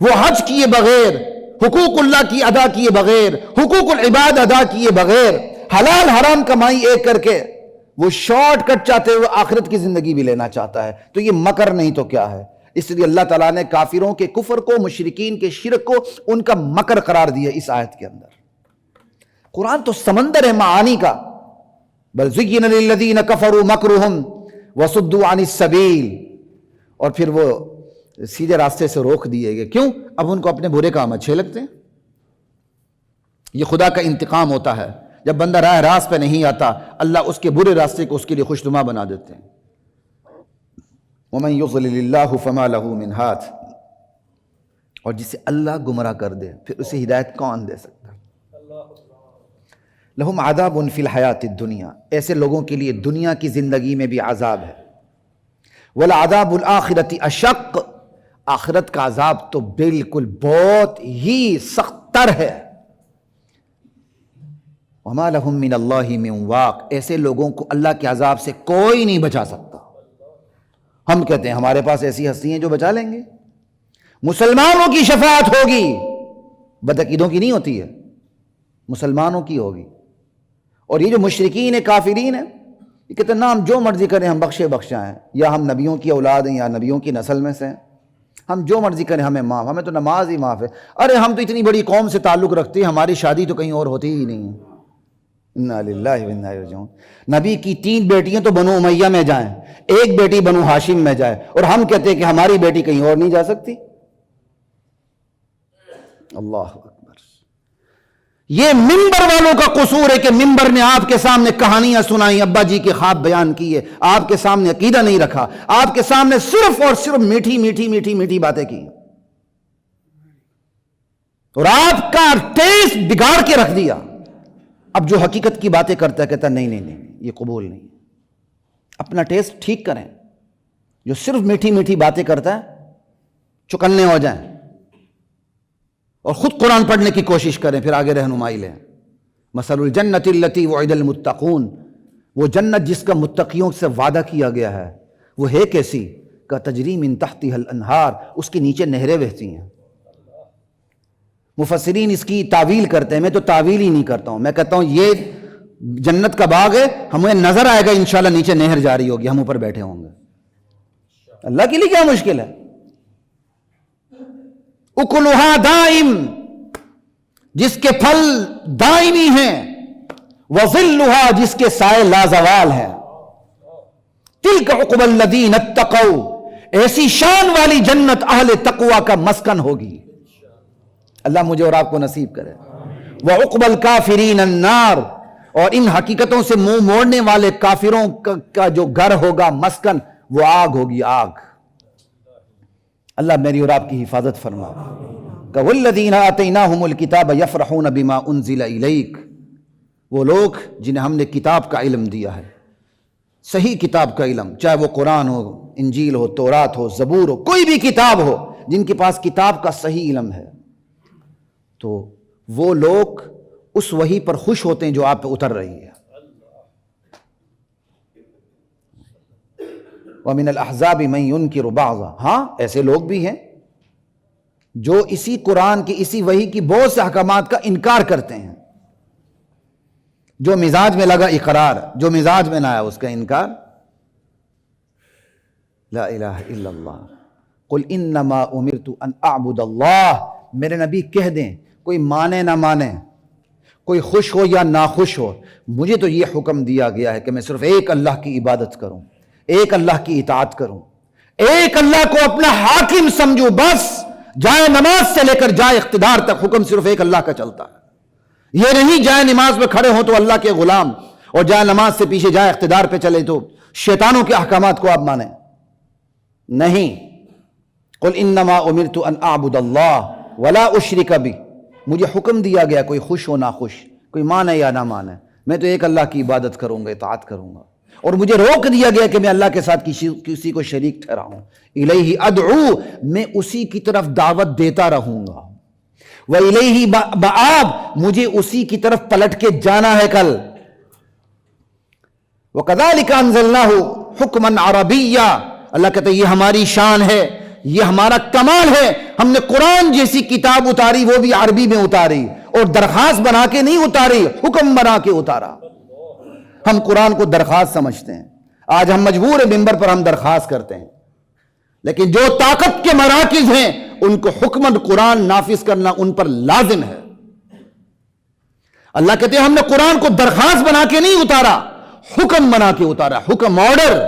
وہ حج کیے بغیر، حقوق اللہ کی ادا کیے بغیر، حقوق العباد ادا کیے بغیر، حلال حرام کمائی ایک کر کے وہ شارٹ کٹ چاہتے ہوئے آخرت کی زندگی بھی لینا چاہتا ہے۔ تو یہ مکر نہیں تو کیا ہے؟ اس لیے اللہ تعالیٰ نے کافروں کے کفر کو، مشرکین کے شرک کو ان کا مکر قرار دیا اس آیت کے اندر۔ قرآن تو سمندر ہے معانی کا۔ بل زین للذین کفروا مکرہم وصدوا عن السبیل، اور پھر وہ سیدھے راستے سے روک دیے گئے. کیوں؟ اب ان کو اپنے برے کام اچھے لگتے ہیں. یہ خدا کا انتقام ہوتا ہے. جب بندہ راہ راست پہ نہیں آتا اللہ اس کے برے راستے کو اس کے لیے خوشنما بنا دیتے ہیں. وَمَن يُضْلِلِ اللَّهُ فَمَا لَهُ مِنْ هَادٍ. اور جسے اللہ گمراہ کر دے پھر اسے ہدایت کون دے سکتا؟ لَهُمْ عَذَابٌ فِي الْحَيَاةِ الدُّنْيَا. ایسے لوگوں کے لیے دنیا کی زندگی میں بھی عذاب ہے. وَلَعَذَابُ الْآخِرَةِ أَشَقُّ. آخرت کا عذاب تو بالکل بہت ہی سخت تر ہے. وَمَا لَهُم مِّنَ اللَّهِ مِن وَاقٍ. ایسے لوگوں کو اللہ کے عذاب سے کوئی نہیں بچا سکتا. ہم کہتے ہیں ہمارے پاس ایسی ہستی ہیں جو بچا لیں گے. مسلمانوں کی شفاعت ہوگی، بدعقیدوں کی نہیں ہوتی ہے، مسلمانوں کی ہوگی. اور یہ جو مشرکین ہیں کافرین ہیں یہ کہتے ہیں نا ہم جو مرضی کریں ہم بخشائیں، یا ہم نبیوں کی اولاد ہیں یا نبیوں کی نسل میں سے ہیں، ہم جو مرضی کریں ہمیں معاف، ہمیں تو نماز ہی معاف ہے. ارے ہم تو اتنی بڑی قوم سے تعلق رکھتے ہیں، ہماری شادی تو کہیں اور ہوتی ہی نہیں ہے. انا للہ و انا الیہ راجعون. نبی کی 3 بیٹیاں تو بنو امیہ میں جائیں، 1 بیٹی بنو ہاشم میں جائے، اور ہم کہتے ہیں کہ ہماری بیٹی کہیں اور نہیں جا سکتی. اللہ اکبر. یہ ممبر والوں کا قصور ہے کہ ممبر نے آپ کے سامنے کہانیاں سنائیں، ابا جی کے خواب بیان کیے، آپ کے سامنے عقیدہ نہیں رکھا، آپ کے سامنے صرف اور صرف میٹھی میٹھی میٹھی میٹھی باتیں کی اور آپ کا ٹیسٹ بگاڑ کے رکھ دیا. اب جو حقیقت کی باتیں کرتا ہے کہتا ہے نہیں یہ قبول نہیں. اپنا ٹیسٹ ٹھیک کریں. جو صرف میٹھی میٹھی باتیں کرتا ہے چکنے ہو جائیں اور خود قرآن پڑھنے کی کوشش کریں، پھر آگے رہنمائی لیں. مثل الجنت التی وعد المتقون. وہ جنت جس کا متقیوں سے وعدہ کیا گیا ہے وہ ہے کیسی؟ کا تجری من تحتها الانہار. اس کے نیچے نہریں بہتی ہیں. مفسرین اس کی تعویل کرتے ہیں، میں تو تعویل ہی نہیں کرتا ہوں. میں کہتا ہوں یہ جنت کا باغ ہے، ہمیں نظر آئے گا انشاءاللہ نیچے نہر جاری ہوگی، ہم اوپر بیٹھے ہوں گے. اللہ کے لیے کیا مشکل ہے؟ اکلھا دائم، جس کے پھل دائمی ہیں، وظلھا، جس کے سائے لازوال ہیں. تلک عقبی الذین اتقوا. ایسی شان والی جنت اہل تقوی کا مسکن ہوگی. اللہ مجھے اور آپ کو نصیب کرے. وعقبی الکافرین النار. اور ان حقیقتوں سے منہ موڑنے والے کافروں کا جو گھر ہوگا، مسکن، وہ آگ ہوگی، آگ. اللہ میری اور آپ کی حفاظت فرما. وَالَّذِينَ آتَيْنَاهُمُ الْكِتَابَ يَفْرَحُونَ بِمَا أُنزِلَ إِلَيْكَ. وہ لوگ جنہیں ہم نے کتاب کا علم دیا ہے، صحیح کتاب کا علم، چاہے وہ قرآن ہو، انجیل ہو، تورات ہو، زبور ہو، کوئی بھی کتاب ہو، جن کے پاس کتاب کا صحیح علم ہے، تو وہ لوگ اس وحی پر خوش ہوتے ہیں جو آپ پہ اتر رہی ہے. وَمِنَ الْأَحْزَابِ مَن يُنْكِرُ بَعْضًا. ہاں ایسے لوگ بھی ہیں جو اسی قرآن کی، اسی وحی کی بہت سے احکامات کا انکار کرتے ہیں. جو مزاج میں لگا اقرار، جو مزاج میں نہ آیا اس کا انکار. لا الہ الا اللہ. قل انما امرت ان اعبد اللہ. میرے نبی کہہ دیں، کوئی مانے نہ مانے، کوئی خوش ہو یا ناخوش ہو، مجھے تو یہ حکم دیا گیا ہے کہ میں صرف ایک اللہ کی عبادت کروں، ایک اللہ کی اطاعت کروں، ایک اللہ کو اپنا حاکم سمجھوں. بس جائے نماز سے لے کر جائے اقتدار تک حکم صرف ایک اللہ کا چلتا ہے. یہ نہیں جائے نماز میں کھڑے ہوں تو اللہ کے غلام، اور جائے نماز سے پیچھے جائے اقتدار پہ چلے تو شیطانوں کے احکامات کو آپ مانیں. نہیں. قل انما امرت ان اعبد اللہ ولا اشرک بہ. مجھے حکم دیا گیا، کوئی خوش ہو نہ خوش، کوئی مانے یا نہ مانے، میں تو ایک اللہ کی عبادت کروں گا، اطاعت کروں گا. اور مجھے روک دیا گیا کہ میں اللہ کے ساتھ کسی کو شریک ٹھہراؤں. الیہ ادعو. میں اسی کی طرف دعوت دیتا رہوں گا. وَإِلَيْهِ مَآبِ. مجھے اسی کی طرف پلٹ کے جانا ہے کل. وَكَذَلِكَ أَنزَلْنَاهُ حُكْمًا عَرَبِيًّا. اللہ کہتا ہے یہ ہماری شان ہے، یہ ہمارا کمال ہے. ہم نے قرآن جیسی کتاب اتاری، وہ بھی عربی میں اتاری، اور درخواست بنا کے نہیں اتاری، حکم بنا کے اتارا. ہم قرآن کو درخواست سمجھتے ہیں. آج ہم مجبور ہیں ممبر پر ہم درخواست کرتے ہیں، لیکن جو طاقت کے مراکز ہیں ان کو حکمت قرآن نافذ کرنا ان پر لازم ہے. اللہ کہتے ہیں ہم نے قرآن کو درخواست بنا کے نہیں اتارا، حکم بنا کے اتارا. حکم، آرڈر.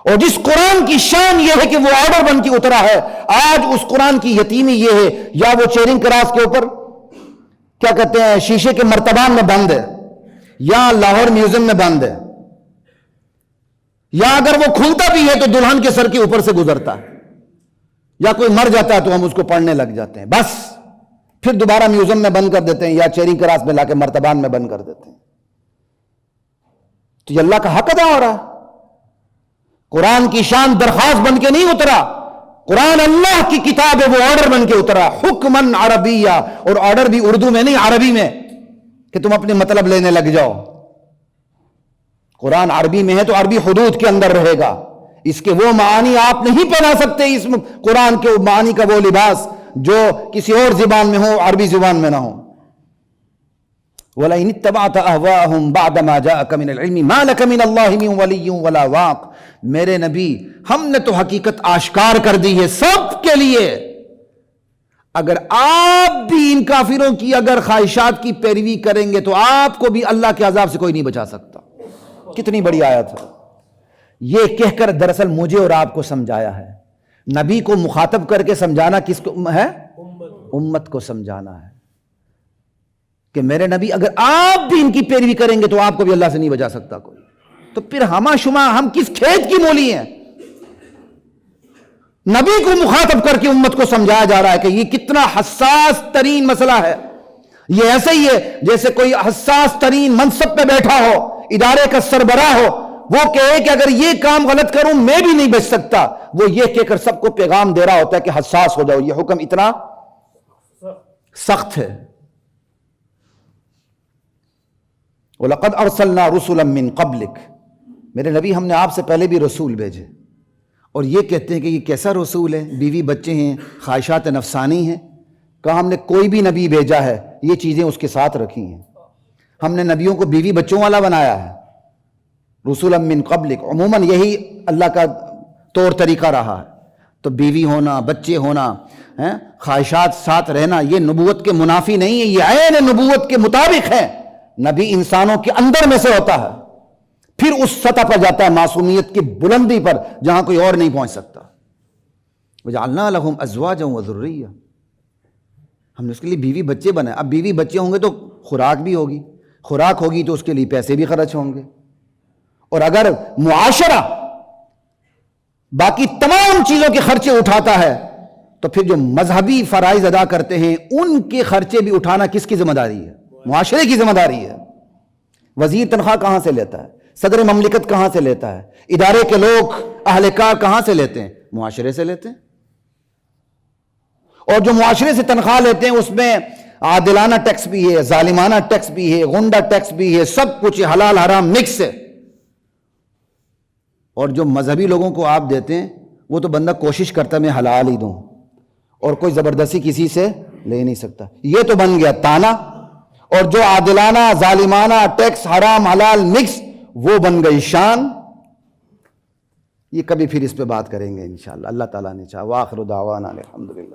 اور جس قرآن کی شان یہ ہے کہ وہ آرڈر بن کے اترا ہے، آج اس قرآن کی یتیمی یہ ہے، یا وہ چیرنگ کراس کے اوپر کیا کہتے ہیں شیشے کے مرتبان میں بند ہے، یا لاہور میوزیم میں بند ہے، یا اگر وہ کھلتا بھی ہے تو دلہن کے سر کے اوپر سے گزرتا ہے، یا کوئی مر جاتا ہے تو ہم اس کو پڑھنے لگ جاتے ہیں، بس پھر دوبارہ میوزیم میں بند کر دیتے ہیں یا چیرنگ کراس میں لا کے مرتبان میں بند کر دیتے ہیں۔ تو یہ اللہ کا حق ادا ہو رہا ہے۔ قرآن کی شان درخواست بن کے نہیں اترا، قرآن اللہ کی کتاب ہے، وہ آرڈر بن کے اترا، حکمن عربیہ، اور آرڈر بھی اردو میں نہیں عربی میں کہ تم اپنے مطلب لینے لگ جاؤ۔ قرآن عربی میں ہے تو عربی حدود کے اندر رہے گا، اس کے وہ معانی آپ نہیں پہنا سکتے، اس قرآن کے معانی کا وہ لباس جو کسی اور زبان میں ہو، عربی زبان میں نہ ہو۔ وَلَئِنِ اتَّبَعْتَ أَهْوَاءَهُمْ بَعْدَ مَا جَاءَكَ مِنَ الْعِلْمِ مَا لَكَ مِنَ اللَّهِ مِنْ وَلِيٍّ وَلَا وَاقٍ۔ میرے نبی، ہم نے تو حقیقت آشکار کر دی ہے سب کے لیے، اگر آپ بھی ان کافروں کی اگر خواہشات کی پیروی کریں گے تو آپ کو بھی اللہ کے عذاب سے کوئی نہیں بچا سکتا۔ کتنی بڑی آیت ہے یہ، کہہ کر دراصل مجھے اور آپ کو سمجھایا ہے۔ نبی کو مخاطب کر کے سمجھانا کس کو ہے؟ امت کو سمجھانا ہے کہ میرے نبی اگر آپ بھی ان کی پیروی کریں گے تو آپ کو بھی اللہ سے نہیں بچا سکتا کوئی۔ تو پھر ہم کس کھیت کی مولی ہیں؟ نبی کو مخاطب کر کے امت کو سمجھایا جا رہا ہے کہ یہ کتنا حساس ترین مسئلہ ہے۔ یہ ایسے ہی ہے جیسے کوئی حساس ترین منصب پہ بیٹھا ہو، ادارے کا سربراہ ہو، وہ کہے کہ اگر یہ کام غلط کروں میں بھی نہیں بچ سکتا، وہ یہ کہہ کر سب کو پیغام دے رہا ہوتا ہے کہ حساس ہو جاؤ، یہ حکم اتنا سخت ہے۔ وَلَقَدْ أَرْسَلْنَا رُسُلًا مِّن قَبْلِكَ، میرے نبی ہم نے آپ سے پہلے بھی رسول بھیجے، اور یہ کہتے ہیں کہ یہ کیسا رسول ہے، بیوی بچے ہیں، خواہشات نفسانی ہیں۔ کہا ہم نے کوئی بھی نبی بھیجا ہے یہ چیزیں اس کے ساتھ رکھی ہیں، ہم نے نبیوں کو بیوی بچوں والا بنایا ہے۔ رسولا من قبلک، عموماً یہی اللہ کا طور طریقہ رہا ہے، تو بیوی ہونا، بچے ہونا، خواہشات ساتھ رہنا، یہ نبوت کے منافی نہیں ہے، یہ عین نبوت کے مطابق ہے۔ نبی انسانوں کے اندر میں سے ہوتا ہے، پھر اس سطح پر جاتا ہے معصومیت کی بلندی پر جہاں کوئی اور نہیں پہنچ سکتا۔ وَجَعَلْنَا لَهُمْ أَزْوَاجًا وَذُرِّيَّةً، ہم نے اس کے لیے بیوی بچے بنائے۔ اب بیوی بچے ہوں گے تو خوراک بھی ہوگی، خوراک ہوگی تو اس کے لیے پیسے بھی خرچ ہوں گے، اور اگر معاشرہ باقی تمام چیزوں کے خرچے اٹھاتا ہے تو پھر جو مذہبی فرائض ادا کرتے ہیں ان کے خرچے بھی اٹھانا کس کی ذمہ داری ہے؟ معاشرے کی ذمہ داری ہے۔ وزیر تنخواہ کہاں سے لیتا ہے؟ صدر مملکت کہاں سے لیتا ہے؟ ادارے کے لوگ اہلکار کہاں سے لیتے ہیں؟ معاشرے سے لیتے ہیں۔ اور جو معاشرے سے تنخواہ لیتے ہیں اس میں عادلانہ ٹیکس بھی ہے، ظالمانہ ٹیکس بھی ہے، غنڈہ ٹیکس بھی ہے، سب کچھ حلال حرام مکس ہے۔ اور جو مذہبی لوگوں کو آپ دیتے ہیں وہ تو بندہ کوشش کرتا ہے میں حلال ہی دوں، اور کوئی زبردستی کسی سے لے نہیں سکتا۔ یہ تو بن گیا تانا، اور جو عادلانہ ظالمانہ ٹیکس حرام حلال مکس وہ بن گئی شان۔ یہ کبھی پھر اس پہ بات کریں گے انشاءاللہ، اللہ تعالیٰ نے چاہا۔ وآخر دعوانا الحمدللہ۔